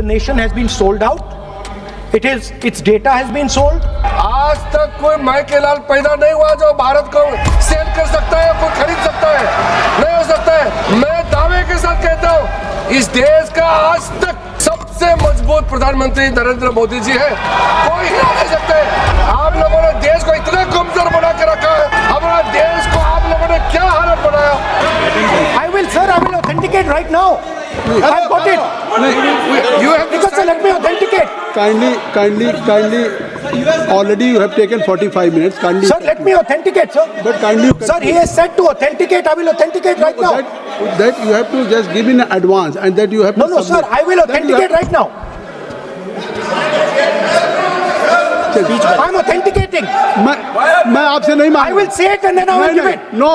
nation has been sold out. Its data has been sold. आज तक कोई माई के लाल पैदा नहीं हुआ जो भारत को सेल कर सकता है, कोई खरीद सकता है, नहीं हो सकता है। मैं दावे के साथ कहता हूँ इस देश का आज तक सबसे मजबूत प्रधानमंत्री नरेंद्र मोदी जी है, कोई हिला नहीं सकता है। आप लोगों ने देश को इतना कमजोर बना के रखा है, हमारा देश को आप लोगों ने क्या हालत बनाया। I will authenticate right now. I've got it. You have to Because let me authenticate. Kindly. Already you have taken 45 minutes. Kindly. Sir, let me authenticate, sir. But kindly. Sir, he has said to authenticate. I will authenticate right now. That you have to just give in advance, and that you have to. No, sir. I will authenticate right now. I'm authenticating. मैं आपसे नहीं मांग। I will say it and then I will give it. No,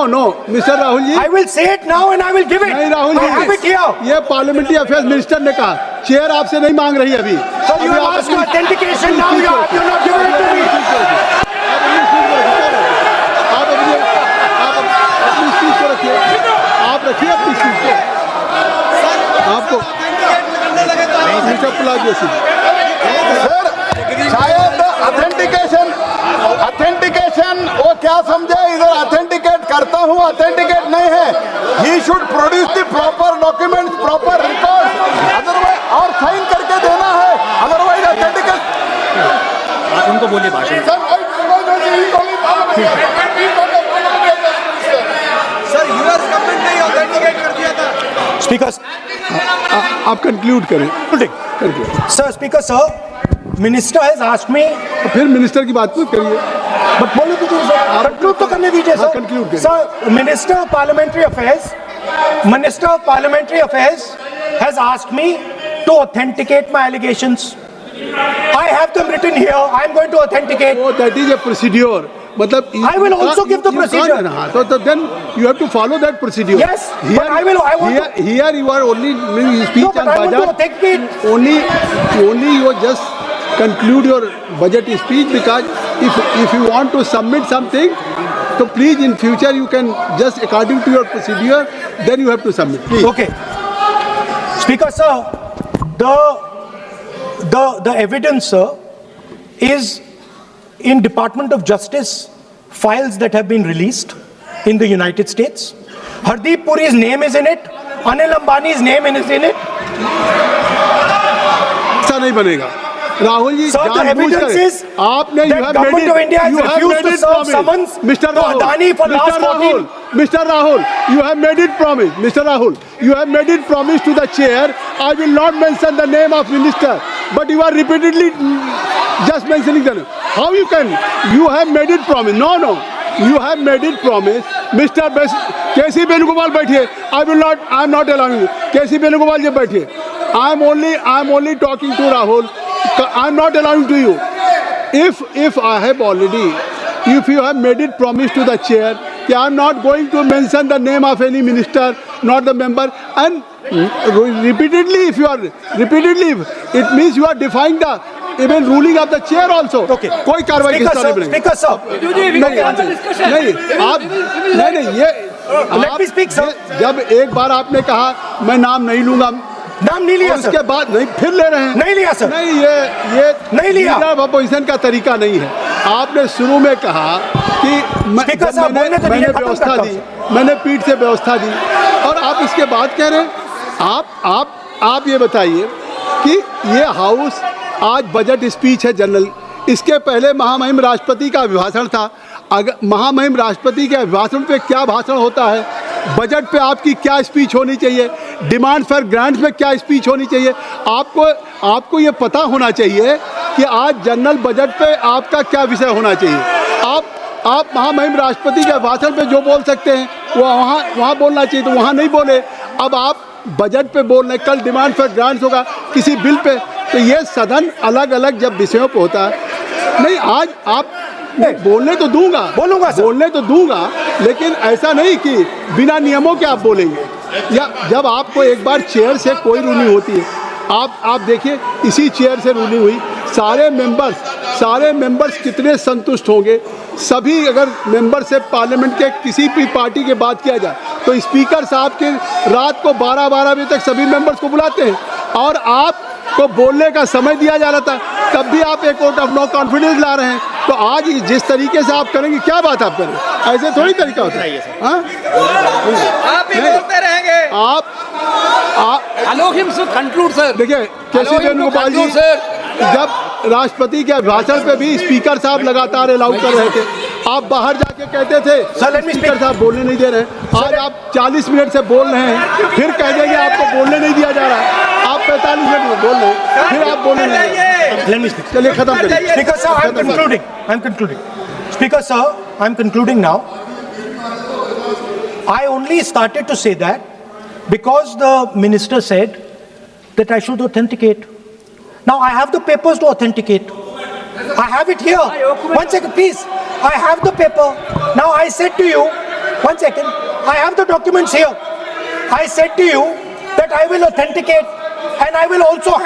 Mr. Rahul ji. I will say it now and I will give it. नहीं Rahul ji. I have it here. ये parliamentary affairs minister ने कहा, chair आपसे नहीं मांग रही अभी। So you have asked for authentication now. You have not given it to me. आप अपनी स्पीच को रखिए। आप रखिए अपनी स्पीच को। आपको मिस्टर पुलाजी सिंह। शायद ऑथेंटिकेशन वो क्या समझे, इधर ऑथेंटिकेट करता हूँ, ऑथेंटिकेट नहीं है। He should produce the proper documents, proper record, otherwise और साइन करके देना है, अदरवाइज ऑथेंटिकेट। आप उनको बोलिए भाषण। सर यूएस गवर्नमेंट ने ऑथेंटिकेट कर दिया था। Speaker. आप कंक्लूड करें। Sir, Speaker, sir. Minister has asked me. तो फिर मिनिस्टर की बात मत करिए। But बोलो तो conclude तो करने दीजिए हाँ, sir. conclude करिए। Sir, Minister of Parliamentary Affairs has asked me to authenticate my allegations. I have them written here. I am going to authenticate. Oh, that is a procedure. मतलब I will also give the procedure. हाँ, तो then you have to follow that procedure. Yes, but I want to. Here you are only speech No, but on I want to budget. authenticate. Only you just conclude your budget speech, because if you want to submit something, so please in future you can just according to your procedure, then you have to submit. Please. Okay. Speaker, sir, the evidence, sir, is in Department of Justice files that have been released in the United States. Hardeep Puri's name is in it. Anil Ambani's name is in it. ऐसा नहीं बनेगा Rahul ji. Sir, the evidence is आपने that government of India has refused to serve summons Mr. to Adani for last 14. Mr. Rahul, you have made it promise. Mr. Rahul, you have made it promise to the chair. I will not mention the name of minister, but you are repeatedly just mentioning the name. How you can? You have made it promise. No. You have made it promise. Mr. K.C. Venugopal बैठिए. I am not allowing you. K.C. Venugopal जी बैठिए. I am only talking to Rahul. I am not allowing to you. If I have already, if you have made it promise to the chair, I am not going to mention the name of any minister, not the member, and repeatedly, it means you are defying the even ruling of the chair also. Okay. कोई कार्रवाई किस तरह बनेगी? Speaker, sir. नहीं ये Let me speak, sir. जब एक बार आपने कहा मैं नाम नहीं लूंगा, नाम नहीं लिया उसके सर। बाद नहीं फिर ले रहे हैं। नहीं लिया सर। नहीं ये नहीं लिया। अपोजिशन का तरीका नहीं है। आपने शुरू में कहा कि मैंने व्यवस्था दी, मैंने पीठ से व्यवस्था दी, और आप इसके बाद कह रहे हैं। आप ये बताइए कि ये हाउस आज बजट स्पीच है जनरल, इसके पहले महामहिम राष्ट्रपति का अभिभाषण था। अगर महामहिम राष्ट्रपति के अभिभाषण पे क्या भाषण होता है, बजट पे आपकी क्या स्पीच होनी चाहिए, डिमांड फॉर ग्रांट्स में क्या स्पीच होनी चाहिए, आपको ये पता होना चाहिए कि आज जनरल बजट पे आपका क्या विषय होना चाहिए। आप महामहिम राष्ट्रपति के भाषण पे जो बोल सकते हैं वो वहाँ बोलना चाहिए, तो वहाँ नहीं बोले। अब आप बजट पे बोल रहे, कल डिमांड फॉर ग्रांट्स होगा किसी बिल पे, तो ये सदन अलग अलग जब विषयों पे होता है। नहीं आज आप बोलने तो दूंगा, बोलने तो दूंगा, लेकिन ऐसा नहीं कि बिना नियमों के आप बोलेंगे। या जब आपको एक बार चेयर से कोई रूलिंग होती है, आप देखिए इसी चेयर से रूलिंग हुई, सारे मेंबर्स कितने संतुष्ट होंगे। सभी अगर मेंबर से पार्लियामेंट के किसी भी पार्टी की बात किया जाए तो स्पीकर साहब के रात को 12-12 बजे तक सभी मेंबर्स को बुलाते हैं, और आप को बोलने का समय दिया जा रहा था, तब भी आप एक वोट ऑफ नो कॉन्फिडेंस ला रहे हैं। तो आज जिस तरीके से आप करेंगे, क्या बात आप करें, ऐसे थोड़ी तरीका होता है। हाँ? आप ही बोलते रहेंगे। आप Allow him to conclude, sir. देखिए, केसी वेणुगोपाल जी जब राष्ट्रपति के भाषण पे भी स्पीकर साहब लगातार अलाउ कर रहे थे, आप बाहर जाके कहते थे स्पीकर साहब बोलने नहीं दे रहे। आज आप 40 मिनट से बोल रहे हैं, फिर कह देंगे आपको बोलने नहीं दिया जा रहा। आप 45 मिनट में बोल रहे हैं, फिर आप बोलने नहीं दे रहे। Let me speak. चलिए खत्म करिए। Speaker sir, I'm concluding. Speaker sir, I'm concluding now. I only started to say that because the minister said that I should authenticate. Now I have the papers to authenticate. I have it here. One second, please. I have the paper. Now I said to you, one second. I have the documents here. I said to you that I will authenticate, and I will also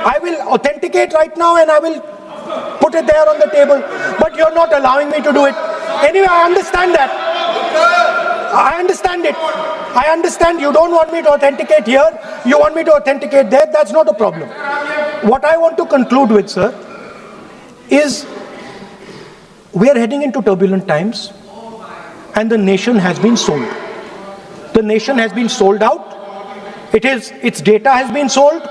I will authenticate right now, and I will put it there on the table. But you're not allowing me to do it. Anyway, I understand that. I understand it. I understand you don't want me to authenticate here. You want me to authenticate there. That's not a problem. What I want to conclude with, sir, is we are heading into turbulent times, and the nation has been sold. The nation has been sold out. Its data has been sold.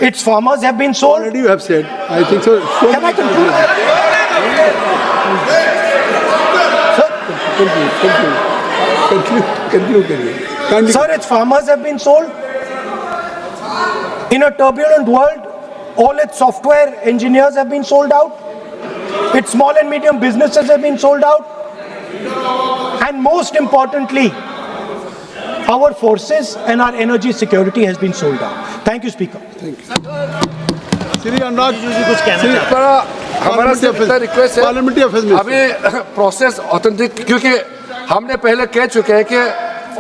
Its farmers have been sold. Already you have said, I think so. Can I conclude? Conclude करिए। Kindly- Sir, its farmers have been sold. In a turbulent world, all its software engineers have been sold out. Its small and medium businesses have been sold out. And most importantly, our forces and our energy security has been sold out. Thank you, Speaker. Shri Anurag ji कुछ हमारा सिर्फ request है, parliamentary affairs में अभी process authentic, क्योंकि हमने पहले कह चुके हैं कि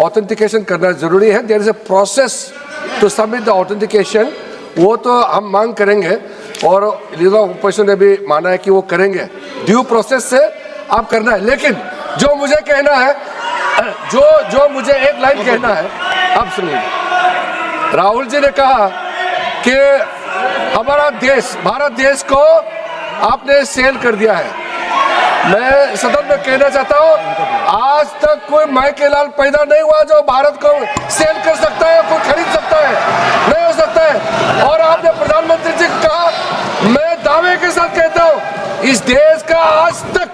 ऑथेंटिकेशन करना जरूरी है। There is a process to submit the authentication, वो तो हम मांग करेंगे और लीडर ऑफ अपोजिशन ने भी माना है कि वो करेंगे। ड्यू प्रोसेस से आप करना है। लेकिन जो मुझे कहना है, जो मुझे एक लाइन कहना है, आप सुनिए। राहुल जी ने कहा कि हमारा देश, भारत देश को आपने सेल कर दिया है। मैं सदन में कहना चाहता हूँ, आज तक कोई माई के लाल पैदा नहीं हुआ जो भारत को सेल कर सकता है, कोई खरीद सकता है, नहीं हो सकता है। और आपने प्रधानमंत्री जी को कहा, मैं दावे के साथ कहता हूँ, इस देश का आज तक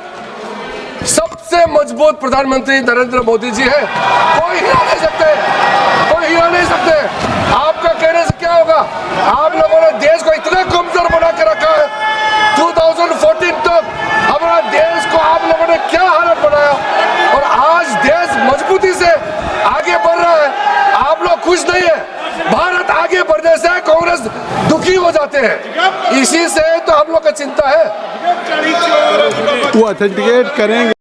सबसे मजबूत प्रधानमंत्री नरेंद्र मोदी जी है। कोई हिला नहीं सकते, कोई हिला नहीं सकते। आपका कहने से क्या होगा? आप लोगों ने देश को इतना कमजोर बना के रखा है। 2014 तक हमारा देश को आप लोगों ने क्या हालत बनाया, और आज देश मजबूती से आगे बढ़ रहा है। आप लोग खुश नहीं है। भारत आगे बढ़ने से कांग्रेस दुखी हो जाते हैं। इसी से तो हम लोग का चिंता है। वो ऑथेंटिकेट करेंगे।